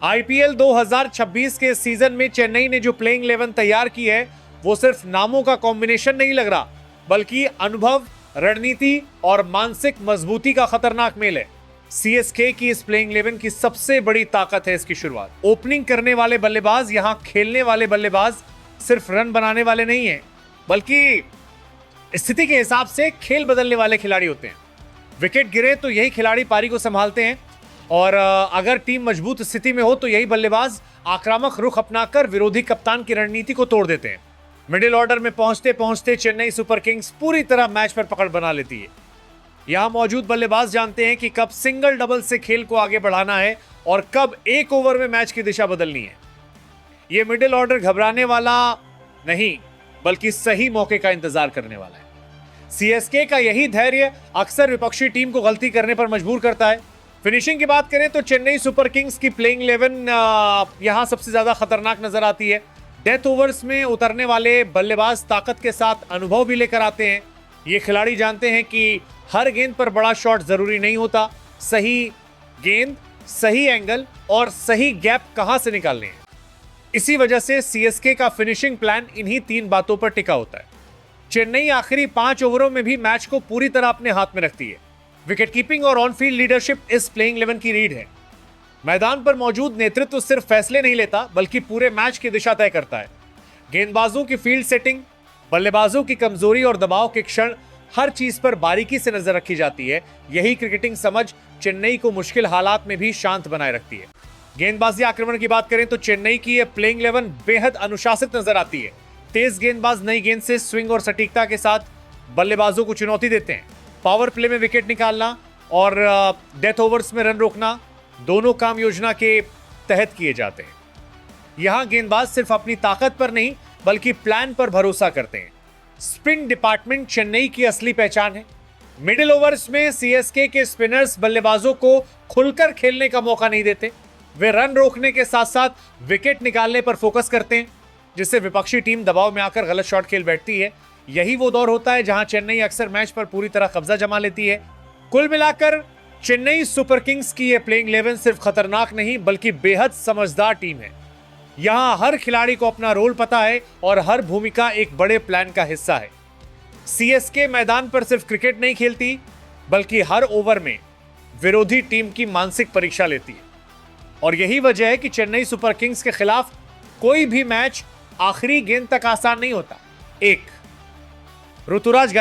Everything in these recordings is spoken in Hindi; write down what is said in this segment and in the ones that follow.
आईपीएल 2026 के सीजन में चेन्नई ने जो प्लेइंग 11 तैयार की है वो सिर्फ नामों का कॉम्बिनेशन नहीं लग रहा, बल्कि अनुभव, रणनीति और मानसिक मजबूती का खतरनाक मेल है। सीएसके की इस प्लेइंग 11 की सबसे बड़ी ताकत है इसकी शुरुआत। ओपनिंग करने वाले बल्लेबाज, यहां खेलने वाले बल्लेबाज सिर्फ रन बनाने वाले नहीं है, बल्कि स्थिति के हिसाब से खेल बदलने वाले खिलाड़ी होते हैं। विकेट गिरे तो यही खिलाड़ी पारी को संभालते हैं, और अगर टीम मजबूत स्थिति में हो तो यही बल्लेबाज आक्रामक रुख अपनाकर विरोधी कप्तान की रणनीति को तोड़ देते हैं। मिडिल ऑर्डर में पहुंचते पहुंचते चेन्नई सुपर किंग्स पूरी तरह मैच पर पकड़ बना लेती है। यहां मौजूद बल्लेबाज जानते हैं कि कब सिंगल डबल से खेल को आगे बढ़ाना है और कब एक ओवर में मैच की दिशा बदलनी है। यह मिडिल ऑर्डर घबराने वाला नहीं, बल्कि सही मौके का इंतजार करने वाला है। सीएसके का यही धैर्य अक्सर विपक्षी टीम को गलती करने पर मजबूर करता है। फिनिशिंग की बात करें तो चेन्नई सुपर किंग्स की प्लेइंग 11 यहां सबसे ज्यादा खतरनाक नजर आती है। डेथ ओवर्स में उतरने वाले बल्लेबाज ताकत के साथ अनुभव भी लेकर आते हैं। ये खिलाड़ी जानते हैं कि हर गेंद पर बड़ा शॉट जरूरी नहीं होता, सही गेंद, सही एंगल और सही गैप कहां से निकालने हैं। इसी वजह से सीएसके का फिनिशिंग प्लान इन्हीं 3 बातों पर टिका होता है। चेन्नई आखिरी 5 ओवरों में भी मैच को पूरी तरह अपने हाथ में रखती है। विकेट कीपिंग और ऑन फील्ड लीडरशिप इस प्लेइंग 11 की रीढ़ है। मैदान पर मौजूद नेतृत्व सिर्फ फैसले नहीं लेता, बल्कि पूरे मैच की दिशा तय करता है। गेंदबाजों की फील्ड सेटिंग, बल्लेबाजों की कमजोरी और दबाव के क्षण, हर चीज पर बारीकी से नजर रखी जाती है। यही क्रिकेटिंग समझ चेन्नई को मुश्किल हालात में भी शांत बनाए रखती है। गेंदबाजी आक्रमण की बात करें तो चेन्नई की यह प्लेइंग 11 बेहद अनुशासित नजर आती है। तेज गेंदबाज नई गेंद से स्विंग और सटीकता के साथ बल्लेबाजों को चुनौती देते हैं। पावर प्ले में विकेट निकालना और डेथ ओवर्स में रन रोकना, दोनों काम योजना के तहत किए जाते हैं। यहां गेंदबाज सिर्फ अपनी ताकत पर नहीं, बल्कि प्लान पर भरोसा करते हैं। स्पिन डिपार्टमेंट चेन्नई की असली पहचान है। मिडिल ओवर्स में सीएसके के स्पिनर्स बल्लेबाजों को खुलकर खेलने का मौका नहीं देते। वे रन रोकने के साथ साथ विकेट निकालने पर फोकस करते हैं, जिससे विपक्षी टीम दबाव में आकर गलत शॉट खेल बैठती है। यही वो दौर होता है जहां चेन्नई अक्सर मैच पर पूरी तरह कब्जा जमा लेती है। कुल मिलाकर चेन्नई सुपर किंग्स की यह प्लेइंग 11 सिर्फ खतरनाक नहीं, बल्कि बेहद समझदार टीम है। यहां हर खिलाड़ी को अपना रोल पता है और हर भूमिका एक बड़े प्लान का हिस्सा है। सीएसके मैदान पर सिर्फ क्रिकेट नहीं खेलती, बल्कि हर ओवर में विरोधी टीम की मानसिक परीक्षा लेती है। और यही वजह है कि चेन्नई सुपर किंग्स के खिलाफ कोई भी मैच आखिरी गेंद तक आसान नहीं होता। एक, ऋतुराज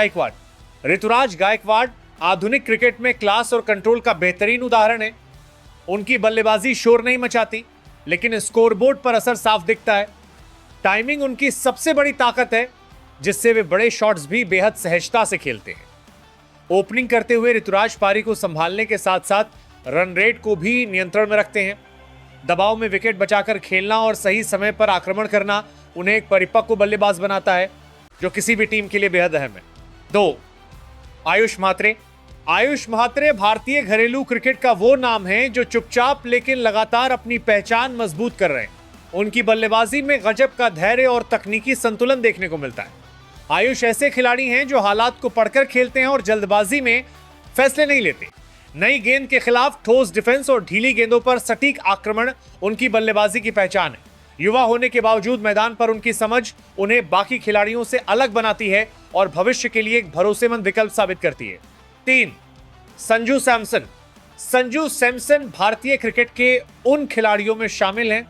गायकवाड़ आधुनिक क्रिकेट में क्लास और कंट्रोल का बेहतरीन उदाहरण है। उनकी बल्लेबाजी शोर नहीं मचाती, लेकिन स्कोरबोर्ड पर असर साफ दिखता है। टाइमिंग उनकी सबसे बड़ी ताकत है, जिससे वे बड़े शॉट्स भी बेहद सहजता से खेलते हैं। ओपनिंग करते हुए ऋतुराज पारी को संभालने के साथ साथ रन रेट को भी नियंत्रण में रखते हैं। दबाव में विकेट बचाकर खेलना और सही समय पर आक्रमण करना उन्हें एक परिपक्व बल्लेबाज बनाता है, जो किसी भी टीम के लिए बेहद अहम है। 2, आयुष म्हात्रे भारतीय घरेलू क्रिकेट का वो नाम है जो चुपचाप लेकिन लगातार अपनी पहचान मजबूत कर रहे हैं। उनकी बल्लेबाजी में गजब का धैर्य और तकनीकी संतुलन देखने को मिलता है। आयुष ऐसे खिलाड़ी हैं जो हालात को पढ़कर खेलते हैं और जल्दबाजी में फैसले नहीं लेते। नई गेंद के खिलाफ ठोस डिफेंस और ढीली गेंदों पर सटीक आक्रमण उनकी बल्लेबाजी की पहचान है। युवा होने के बावजूद मैदान पर उनकी समझ उन्हें बाकी खिलाड़ियों से अलग बनाती है और भविष्य के लिए एक भरोसेमंद विकल्प साबित करती है। 3, संजू सैमसन भारतीय क्रिकेट के उन खिलाड़ियों में शामिल हैं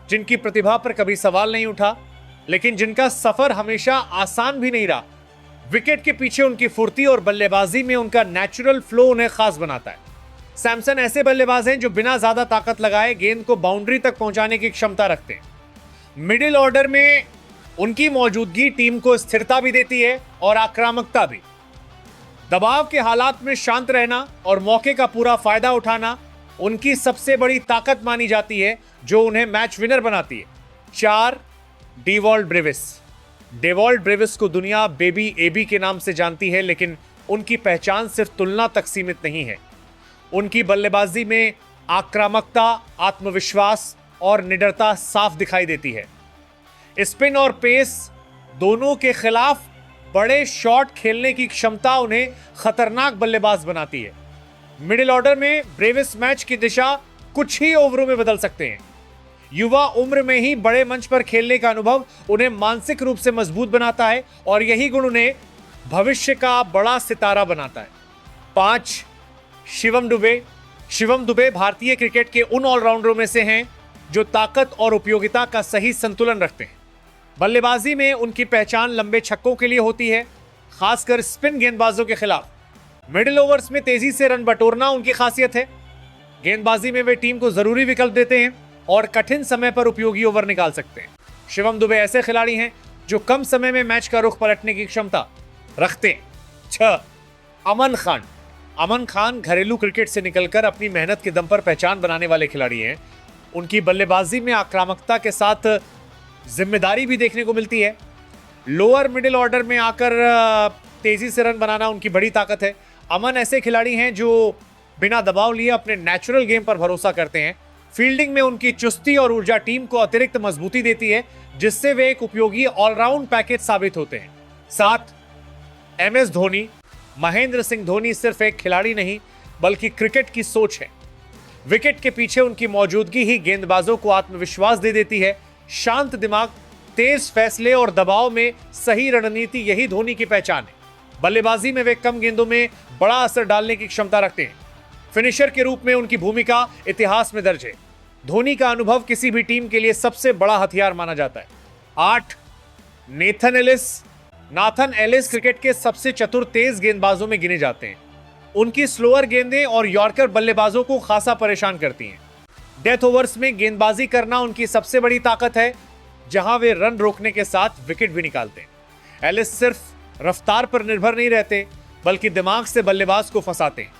जिनकी प्रतिभा पर कभी सवाल नहीं उठा, लेकिन जिनका सफर हमेशा आसान भी नहीं रहा। विकेट के पीछे उनकी फुर्ती और बल्लेबाजी में उनका नेचुरल फ्लो उन्हें खास बनाता है। सैमसन ऐसे बल्लेबाज हैं जो बिना ज्यादा ताकत लगाए गेंद को बाउंड्री तक पहुंचाने की क्षमता रखते हैं। मिडिल ऑर्डर में उनकी मौजूदगी टीम को स्थिरता भी देती है और आक्रामकता भी। दबाव के हालात में शांत रहना और मौके का पूरा फायदा उठाना उनकी सबसे बड़ी ताकत मानी जाती है, जो उन्हें मैच विनर बनाती है। 4, डेवॉल्ट ब्रेविस को दुनिया बेबी एबी के नाम से जानती है, लेकिन उनकी पहचान सिर्फ तुलना तक सीमित नहीं है। उनकी बल्लेबाजी में आक्रामकता, आत्मविश्वास और निडरता साफ दिखाई देती है। स्पिन और पेस दोनों के खिलाफ बड़े शॉट खेलने की क्षमता उन्हें खतरनाक बल्लेबाज बनाती है। मिडिल ऑर्डर में ब्रेविस मैच की दिशा कुछ ही ओवरों में बदल सकते हैं। युवा उम्र में ही बड़े मंच पर खेलने का अनुभव उन्हें मानसिक रूप से मजबूत बनाता है और यही गुण उन्हें भविष्य का बड़ा सितारा बनाता है। 5. शिवम दुबे। शिवम दुबे भारतीय क्रिकेट के उन ऑलराउंडरों में से हैं जो ताकत और उपयोगिता का सही संतुलन रखते हैं। बल्लेबाजी में उनकी पहचान लंबे छक्कों के लिए होती है, खासकर स्पिन गेंदबाजों के खिलाफ। मिडिल ओवर्स में तेजी से रन बटोरना उनकी खासियत है। गेंदबाजी में वे टीम को जरूरी विकल्प देते हैं और कठिन समय पर उपयोगी ओवर निकाल सकते हैं। शिवम दुबे ऐसे खिलाड़ी हैं जो कम समय में मैच का रुख पलटने की क्षमता रखते हैं। 6. अमन खान। अमन खान घरेलू क्रिकेट से निकलकर अपनी मेहनत के दम पर पहचान बनाने वाले खिलाड़ी हैं। उनकी बल्लेबाजी में आक्रामकता के साथ जिम्मेदारी भी देखने को मिलती है। लोअर मिडिल ऑर्डर में आकर तेजी से रन बनाना उनकी बड़ी ताकत है। अमन ऐसे खिलाड़ी हैं जो बिना दबाव लिए अपने नेचुरल गेम पर भरोसा करते हैं। फील्डिंग में उनकी चुस्ती और ऊर्जा टीम को अतिरिक्त मजबूती देती है, जिससे वे एक उपयोगी ऑलराउंड पैकेज साबित होते हैं। 7. MS धोनी। महेंद्र सिंह धोनी सिर्फ एक खिलाड़ी नहीं बल्कि क्रिकेट की सोच है। विकेट के पीछे उनकी मौजूदगी ही गेंदबाजों को आत्मविश्वास दे देती है। शांत दिमाग, तेज फैसले और दबाव में सही रणनीति, यही धोनी की पहचान है। बल्लेबाजी में वे कम गेंदों में बड़ा असर डालने की क्षमता रखते हैं। फिनिशर के रूप में उनकी भूमिका इतिहास में दर्ज है। धोनी का अनुभव किसी भी टीम के लिए सबसे बड़ा हथियार माना जाता है। 8. Nathan Ellis. Nathan Ellis cricket के सबसे चतुर तेज गेंदबाजों में गिने जाते हैं। उनकी स्लोअर गेंदें और यॉर्कर बल्लेबाजों को खासा परेशान करती हैं। डेथ ओवर्स में गेंदबाजी करना उनकी सबसे बड़ी ताकत है, जहां वे रन रोकने के साथ विकेट भी निकालते हैं। एलिस सिर्फ रफ्तार पर निर्भर नहीं रहते बल्कि दिमाग से बल्लेबाज को फंसाते हैं।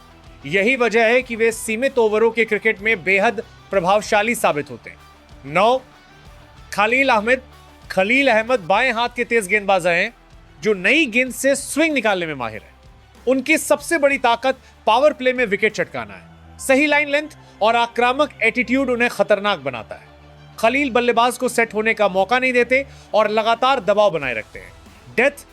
यही वजह है कि वे सीमित ओवरों के क्रिकेट में बेहद प्रभावशाली साबित होते हैं। 9. खलील अहमद बाएं हाथ के तेज गेंदबाज हैं जो नई गेंद से स्विंग निकालने में माहिर है। उनकी सबसे बड़ी ताकत पावर प्ले में विकेट चटकाना है। सही लाइन लेंथ और आक्रामक एटीट्यूड उन्हें खतरनाक बनाता है। खलील बल्लेबाज को सेट होने का मौका नहीं देते और लगातार दबाव बनाए रखते हैं। डेथ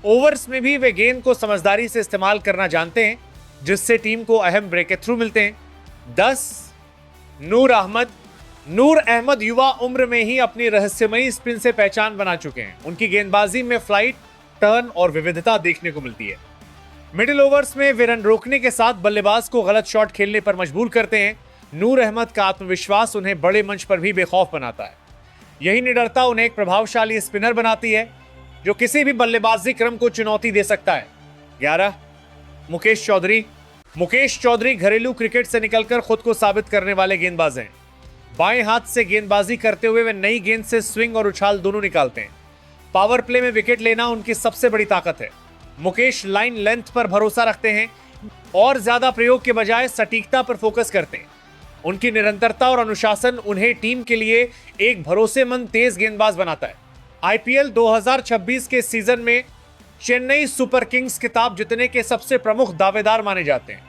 ओवर्स में भी वे गेंद को समझदारी से इस्तेमाल करना जानते हैं, जिससे टीम को अहम ब्रेक थ्रू मिलते हैं। 10. नूर अहमद युवा उम्र में ही अपनी रहस्यमयी स्पिन से पहचान बना चुके हैं। उनकी गेंदबाजी में फ्लाइट, टर्न और विविधता देखने को मिलती है। मिडिल ओवर्स में वे रन रोकने के साथ बल्लेबाज को गलत शॉट खेलने पर मजबूर करते हैं। नूर अहमद का आत्मविश्वास उन्हें बड़े मंच पर भी बेखौफ बनाता है। यही निडरता उन्हें एक प्रभावशाली स्पिनर बनाती है जो किसी भी बल्लेबाजी क्रम को चुनौती दे सकता है। 11. मुकेश चौधरी घरेलू क्रिकेट से निकलकर खुद को साबित करने वाले गेंदबाज हैं। बाएं हाथ से गेंदबाजी करते हुए वे नई गेंद से स्विंग और उछाल दोनों निकालते हैं। पावर प्ले में विकेट लेना उनकी सबसे बड़ी ताकत है। मुकेश लाइन लेंथ पर भरोसा रखते हैं और ज्यादा प्रयोग के बजाय सटीकता पर फोकस करते हैं। उनकी निरंतरता और अनुशासन उन्हें टीम के लिए एक भरोसेमंद तेज गेंदबाज बनाता है। IPL 2026 के सीजन में चेन्नई सुपर किंग्स खिताब जीतने के सबसे प्रमुख दावेदार माने जाते हैं।